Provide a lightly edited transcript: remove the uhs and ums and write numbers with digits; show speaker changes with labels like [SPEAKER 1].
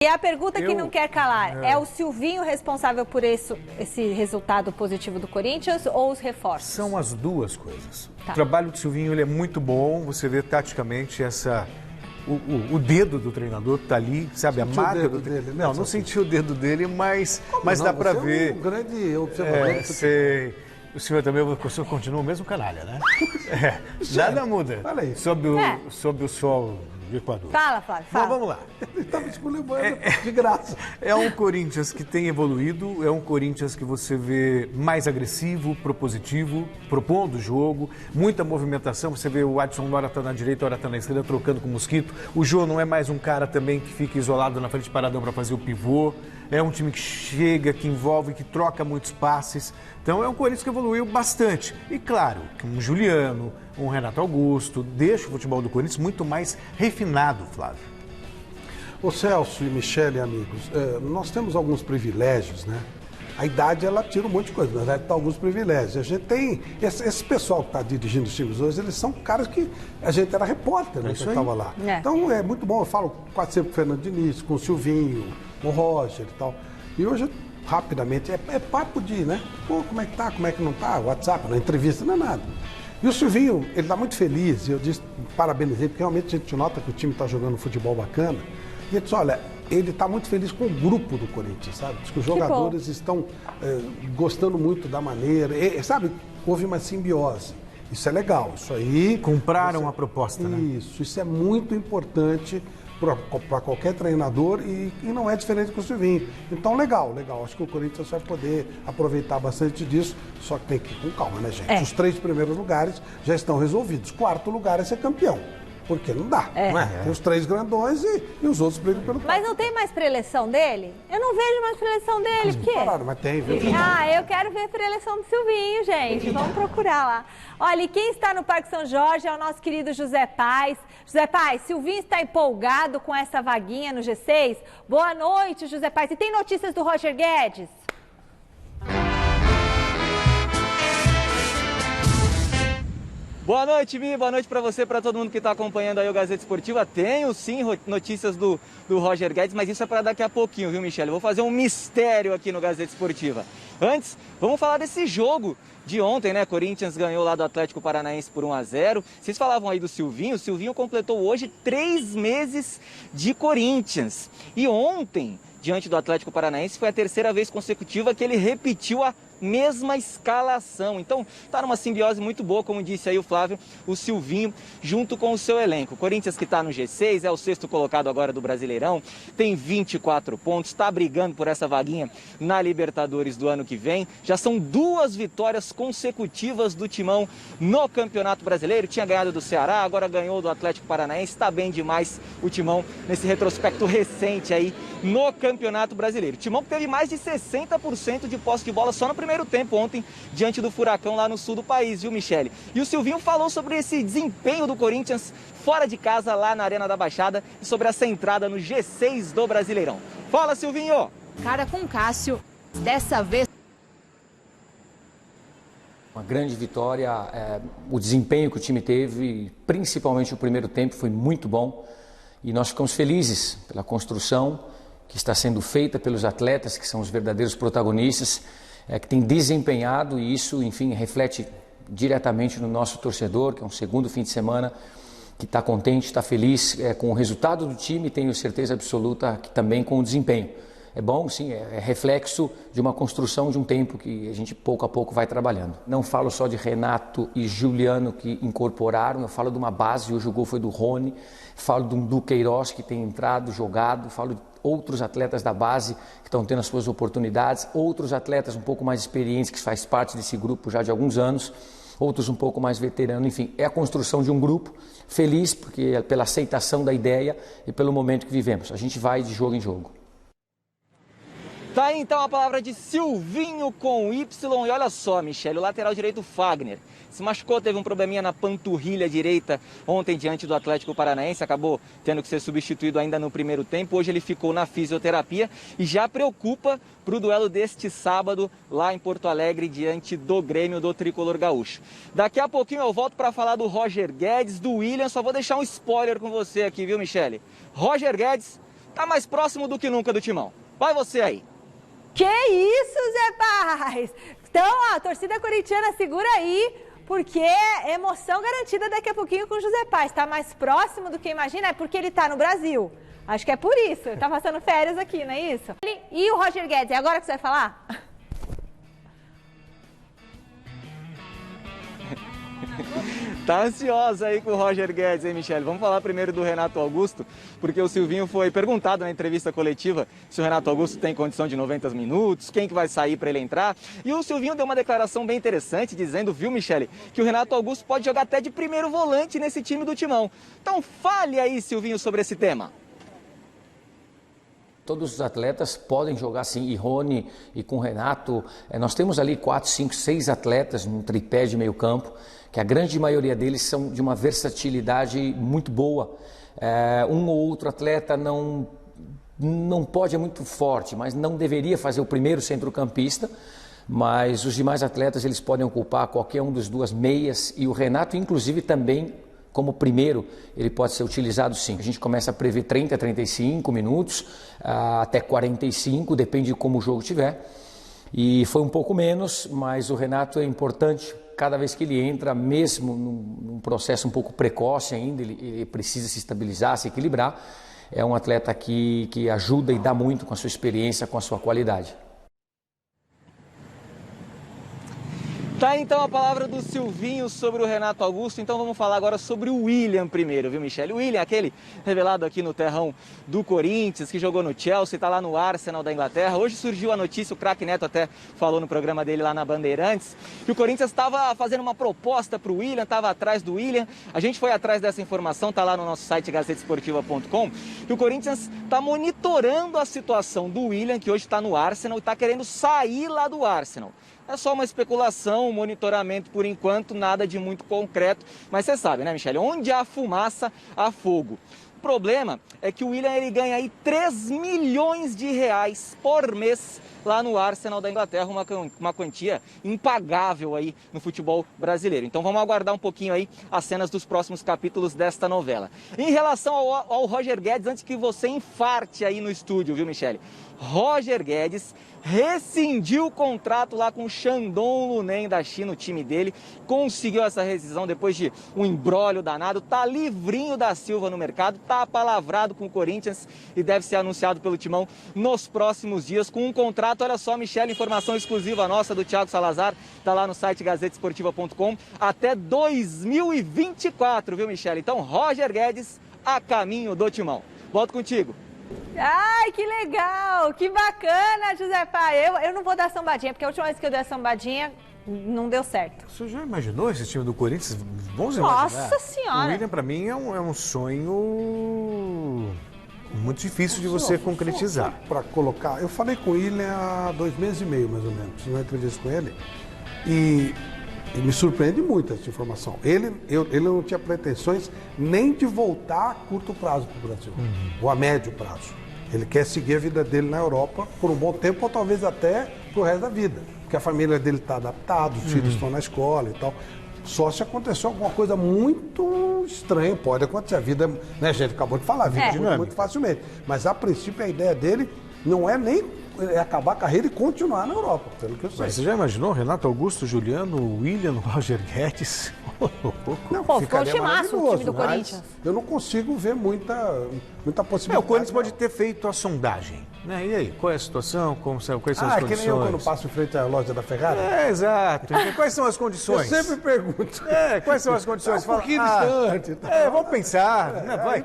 [SPEAKER 1] E a pergunta que não quer calar, é o Silvinho responsável por esse resultado positivo do Corinthians ou os reforços?
[SPEAKER 2] São as duas coisas.
[SPEAKER 1] Tá.
[SPEAKER 2] O trabalho do Silvinho ele é muito bom, você vê taticamente o dedo do treinador está ali, sabe?
[SPEAKER 3] Sentiu
[SPEAKER 2] a marca
[SPEAKER 3] o dedo
[SPEAKER 2] do
[SPEAKER 3] dele, né?
[SPEAKER 2] Não sentiu o dedo dele, mas dá para
[SPEAKER 3] você
[SPEAKER 2] ver.
[SPEAKER 3] É um grande observador.
[SPEAKER 2] Sei. O senhor também continua o mesmo canalha, né? Nada muda.
[SPEAKER 3] Fala aí.
[SPEAKER 2] Sob o sol do Equador.
[SPEAKER 1] Fala, Flávio, fala.
[SPEAKER 2] Então, vamos lá.
[SPEAKER 3] Ele estava esculhambando de graça.
[SPEAKER 2] É um Corinthians que tem evoluído, é um Corinthians que você vê mais agressivo, propositivo, propondo o jogo, muita movimentação. Você vê o Adson, uma hora está na direita, uma hora está na esquerda, trocando com o Mosquito. O Jô não é mais um cara também que fica isolado na frente de paradão para fazer o pivô. É um time que chega, que envolve, que troca muitos passes. Então é um Corinthians que evoluiu bastante. E claro, que um Juliano, um Renato Augusto, deixa o futebol do Corinthians muito mais refinado, Flávio.
[SPEAKER 3] Ô Celso e Michele, amigos, nós temos alguns privilégios, né? A idade, ela tira um monte de coisa, mas ela tem alguns privilégios. A gente tem... Esse pessoal que está dirigindo os times hoje, eles são caras que... A gente era repórter, né? Que estava lá. Então é muito bom, eu falo quase sempre com o Fernando Diniz, com o Silvinho, com o Roger e tal. E hoje, rapidamente, é papo de, né? Pô, como é que tá, como é que não tá? WhatsApp, na entrevista, não é nada. E o Silvinho, ele está muito feliz, e eu disse, parabenizei, porque realmente a gente nota que o time está jogando futebol bacana. E ele disse, olha, ele está muito feliz com o grupo do Corinthians, sabe? Diz que os jogadores estão gostando muito da maneira, sabe? Houve uma simbiose. Isso é legal, isso aí...
[SPEAKER 2] Compraram a proposta, né?
[SPEAKER 3] Isso é muito importante para qualquer treinador e não é diferente com o Silvinho. Então, legal. Acho que o Corinthians vai poder aproveitar bastante disso, só que tem que ir com calma, né, gente? Os 3 primeiros lugares já estão resolvidos. 4º lugar é ser campeão. Porque não dá, não é? Tem os 3 grandões e os outros brigam pelo...
[SPEAKER 1] Mas não tem mais preleção dele? Eu não vejo mais preleção dele, por quê?
[SPEAKER 3] Pararam, mas tem, viu?
[SPEAKER 1] Eu quero ver a preleção do Silvinho, gente. Vamos procurar lá. Olha, e quem está no Parque São Jorge é o nosso querido José Paes. José Paes, Silvinho está empolgado com essa vaguinha no G6? Boa noite, José Paes. E tem notícias do Roger Guedes?
[SPEAKER 4] Boa noite, Mi. Boa noite para você, para todo mundo que está acompanhando aí o Gazeta Esportiva. Tenho, sim, notícias do Roger Guedes, mas isso é para daqui a pouquinho, viu, Michele? Vou fazer um mistério aqui no Gazeta Esportiva. Antes, vamos falar desse jogo de ontem, né? Corinthians ganhou lá do Atlético Paranaense por 1-0. Vocês falavam aí do Silvinho. O Silvinho completou hoje 3 meses de Corinthians. E ontem, diante do Atlético Paranaense, foi a 3ª vez consecutiva que ele repetiu a mesma escalação. Então, tá numa simbiose muito boa, como disse aí o Flávio, o Silvinho, junto com o seu elenco. O Corinthians que tá no G6, é o 6º colocado agora do Brasileirão, tem 24 pontos, tá brigando por essa vaguinha na Libertadores do ano que vem. Já são 2 vitórias consecutivas do Timão no Campeonato Brasileiro. Tinha ganhado do Ceará, agora ganhou do Atlético Paranaense. Tá bem demais o Timão nesse retrospecto recente aí no Campeonato Brasileiro. O Timão que teve mais de 60% de posse de bola só no primeiro tempo ontem, diante do Furacão lá no sul do país, viu, Michele? E o Silvinho falou sobre esse desempenho do Corinthians fora de casa, lá na Arena da Baixada, e sobre essa entrada no G6 do Brasileirão. Fala, Silvinho!
[SPEAKER 5] Cara com Cássio, dessa vez...
[SPEAKER 6] Uma grande vitória, o desempenho que o time teve, principalmente o primeiro tempo, foi muito bom. E nós ficamos felizes pela construção que está sendo feita pelos atletas, que são os verdadeiros protagonistas, que tem desempenhado, e isso, enfim, reflete diretamente no nosso torcedor, que é um segundo fim de semana, que está contente, está feliz com o resultado do time, e tenho certeza absoluta que também com o desempenho. É bom, sim, é reflexo de uma construção de um tempo que a gente pouco a pouco vai trabalhando. Não falo só de Renato e Juliano que incorporaram, eu falo de uma base, hoje o gol foi do Rony, falo do Duqueiroz que tem entrado, jogado, falo de outros atletas da base que estão tendo as suas oportunidades, outros atletas um pouco mais experientes que faz parte desse grupo já de alguns anos, outros um pouco mais veteranos, enfim, é a construção de um grupo feliz porque pela aceitação da ideia e pelo momento que vivemos. A gente vai de jogo em jogo.
[SPEAKER 4] Tá aí então a palavra de Silvinho com Y. E olha só, Michele, o lateral direito Fagner se machucou, teve um probleminha na panturrilha direita ontem diante do Atlético Paranaense, acabou tendo que ser substituído ainda no primeiro tempo. Hoje ele ficou na fisioterapia e já preocupa para o duelo deste sábado lá em Porto Alegre diante do Grêmio do Tricolor Gaúcho. Daqui a pouquinho eu volto para falar do Roger Guedes, do William. Só vou deixar um spoiler com você aqui, viu, Michele? Roger Guedes tá mais próximo do que nunca do Timão. Vai você aí.
[SPEAKER 1] Que isso, Zé Paz? Então, ó, a torcida corintiana segura aí, porque é emoção garantida daqui a pouquinho com o José Paz. Tá mais próximo do que imagina, é porque ele tá no Brasil. Acho que é por isso. Ele tá passando férias aqui, não é isso? E o Roger Guedes, é agora que você vai falar?
[SPEAKER 4] Tá ansiosa aí com o Roger Guedes, hein, Michele? Vamos falar primeiro do Renato Augusto, porque o Silvinho foi perguntado na entrevista coletiva se o Renato Augusto tem condição de 90 minutos, quem que vai sair para ele entrar. E o Silvinho deu uma declaração bem interessante, dizendo, viu, Michele, que o Renato Augusto pode jogar até de primeiro volante nesse time do Timão. Então fale aí, Silvinho, sobre esse tema.
[SPEAKER 6] Todos os atletas podem jogar sim, e Rony e com o Renato, nós temos ali 4, 5, 6 atletas num tripé de meio campo, que a grande maioria deles são de uma versatilidade muito boa. Um ou outro atleta não pode, é muito forte, mas não deveria fazer o primeiro centrocampista, mas os demais atletas eles podem ocupar qualquer um dos duas meias, e o Renato inclusive também como primeiro, ele pode ser utilizado sim. A gente começa a prever 30, 35 minutos, até 45, depende de como o jogo estiver. E foi um pouco menos, mas o Renato é importante. Cada vez que ele entra, mesmo num processo um pouco precoce ainda, ele precisa se estabilizar, se equilibrar. É um atleta que ajuda e dá muito com a sua experiência, com a sua qualidade.
[SPEAKER 4] Tá, então, a palavra do Silvinho sobre o Renato Augusto. Então vamos falar agora sobre o William primeiro, viu, Michele? O William, aquele revelado aqui no terrão do Corinthians, que jogou no Chelsea, tá lá no Arsenal da Inglaterra. Hoje surgiu a notícia, o craque Neto até falou no programa dele lá na Bandeirantes, que o Corinthians estava fazendo uma proposta pro William, estava atrás do William. A gente foi atrás dessa informação, tá lá no nosso site gazetesportiva.com, que o Corinthians está monitorando a situação do William, que hoje está no Arsenal e está querendo sair lá do Arsenal. É só uma especulação, um monitoramento por enquanto, nada de muito concreto. Mas você sabe, né, Michele? Onde há fumaça, há fogo. O problema é que o William ele ganha aí 3 milhões de reais por mês lá no Arsenal da Inglaterra, uma quantia impagável aí no futebol brasileiro. Então vamos aguardar um pouquinho aí as cenas dos próximos capítulos desta novela. Em relação ao Roger Guedes, antes que você infarte aí no estúdio, viu, Michele? Roger Guedes rescindiu o contrato lá com o Shandong Luneng da China, o time dele, conseguiu essa rescisão depois de um imbróglio danado, tá livrinho da Silva no mercado, tá apalavrado com o Corinthians e deve ser anunciado pelo Timão nos próximos dias com um contrato, olha só, Michele, informação exclusiva nossa do Thiago Salazar, tá lá no site gazetesportiva.com, até 2024, viu, Michele? Então, Roger Guedes a caminho do Timão. Volto contigo.
[SPEAKER 1] Ai, que legal, que bacana, José Pai. Eu não vou dar sambadinha, porque a última vez que eu dei a sambadinha não deu certo.
[SPEAKER 2] Você já imaginou esse time do Corinthians? Vamos imaginar.
[SPEAKER 1] Nossa Senhora!
[SPEAKER 2] O William, para mim, é um sonho muito difícil de você concretizar.
[SPEAKER 3] Para colocar, eu falei com o William há 2 meses e meio, mais ou menos, numa entrevista com ele, e me surpreende muito essa informação. Ele não tinha pretensões nem de voltar a curto prazo para o Brasil, ou a médio prazo. Ele quer seguir a vida dele na Europa por um bom tempo, ou talvez até para o resto da vida. Porque a família dele está adaptada, os filhos estão na escola e tal. Só se aconteceu alguma coisa muito estranha, pode acontecer. A vida, né, gente, acabou de falar, a vida muda muito facilmente. Mas a princípio a ideia dele não é nem acabar a carreira e continuar na Europa, pelo que eu sei.
[SPEAKER 2] Mas você já imaginou Renato Augusto, Juliano, William, Roger Guedes?
[SPEAKER 1] Não, pô, ficou um timaço o time do Corinthians.
[SPEAKER 3] Eu não consigo ver muita possibilidade.
[SPEAKER 2] O Corinthians pode ter feito a sondagem, né? E aí, qual é a situação? Quais são as condições?
[SPEAKER 3] Que nem eu quando passo em frente à loja da Ferrari?
[SPEAKER 2] Exato. Quais são as condições?
[SPEAKER 3] Eu sempre pergunto.
[SPEAKER 2] Quais são as condições?
[SPEAKER 3] Um pouquinho distante.
[SPEAKER 2] Vamos pensar, né? Vai.